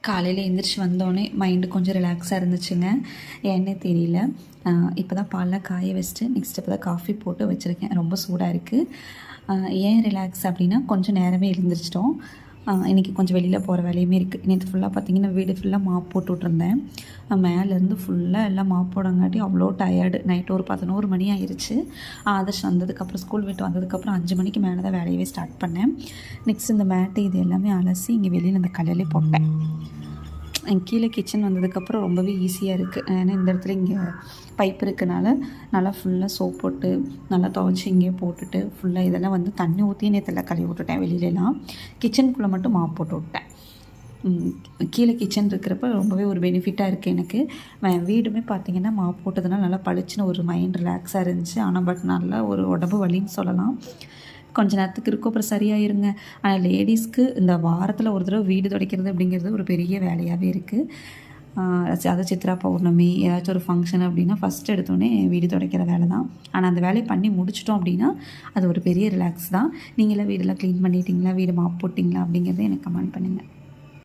காலையில் எழுந்திரிச்சு வந்தோடனே மைண்டு கொஞ்சம் ரிலாக்ஸாக இருந்துச்சுங்க. ஏன்னே தெரியல. இப்போ தான் பால்லாம் காய வச்சுட்டு நெக்ஸ்ட் இப்போ தான் காஃபி போட்டு வச்சுருக்கேன். ரொம்ப சூடாக இருக்குது. ஏன் ரிலாக்ஸ் அப்படின்னா கொஞ்சம் நேரமே எழுந்திரிச்சிட்டோம். இன்றைக்கி கொஞ்சம் வெளியில் போகிற வேலையுமே இருக்குது. நேற்று ஃபுல்லாக பார்த்திங்கன்னா வீடு ஃபுல்லாக மாப் போட்டு விட்ருந்தேன். மேலேருந்து ஃபுல்லாக எல்லாம் மாப் போடங்காட்டி அவ்வளோ டயர்டு. நைட்டு ஒரு 11 மணி ஆயிடுச்சு. ஆதர்ஷ் வந்ததுக்கப்புறம் ஸ்கூல் விட்டு வந்ததுக்கப்புறம் 5 மணிக்கு மேலே தான் வேலையவே ஸ்டார்ட் பண்ணேன். நெக்ஸ்ட் இந்த மேட்டு இது எல்லாமே அலசி இங்கே வெளியில் இந்த கல்லையிலே போட்டேன். கீழே கிச்சன் வந்ததுக்கப்புறம் ரொம்பவே ஈஸியாக இருக்குது. ஏன்னா இந்த இடத்துல இங்கே பைப் இருக்கனால நல்லா ஃபுல்லாக சோப் போட்டு நல்லா துவைச்சி இங்கே போட்டுட்டு ஃபுல்லாக இதெல்லாம் வந்து தண்ணி ஊற்றி நேற்றுலாம் கழுவி விட்டுட்டேன். வெளியிலலாம் கிச்சனுக்குள்ளே மட்டும் மாப் போட்டு விட்டேன். கீழே கிச்சன் இருக்கிறப்ப ரொம்பவே ஒரு பெனிஃபிட்டாக இருக்குது எனக்கு. வீடுமே பார்த்திங்கன்னா மாப் போட்டதுனால நல்லா பளிச்சுன்னு ஒரு மைண்ட் ரிலாக்ஸாக இருந்துச்சு. ஆனால் பட் நல்லா ஒரு உடம்பு வலின்னு சொல்லலாம். கொஞ்சம் நேரத்துக்கு இருக்கும், அப்புறம் சரியாயிருங்க. ஆனால் லேடிஸ்க்கு இந்த வாரத்தில் ஒரு தடவை வீடு துடைக்கிறது அப்படிங்கிறது ஒரு பெரிய வேலையாகவே இருக்குது. அதாவது சித்ரா பௌர்ணமி ஏதாச்சும் ஒரு ஃபங்க்ஷன் அப்படின்னா ஃபஸ்ட்டு எடுத்தோடனே வீடு துடைக்கிற வேலை தான். ஆனால் அந்த வேலையை பண்ணி முடிச்சிட்டோம் அப்படின்னா அது ஒரு பெரிய ரிலாக்ஸ் தான். நீங்களாம் வீடெல்லாம் க்ளீன் பண்ணிட்டீங்களா, வீடு மாப் போட்டிங்களா அப்படிங்கிறத எனக்கு கமெண்ட் பண்ணுங்கள்.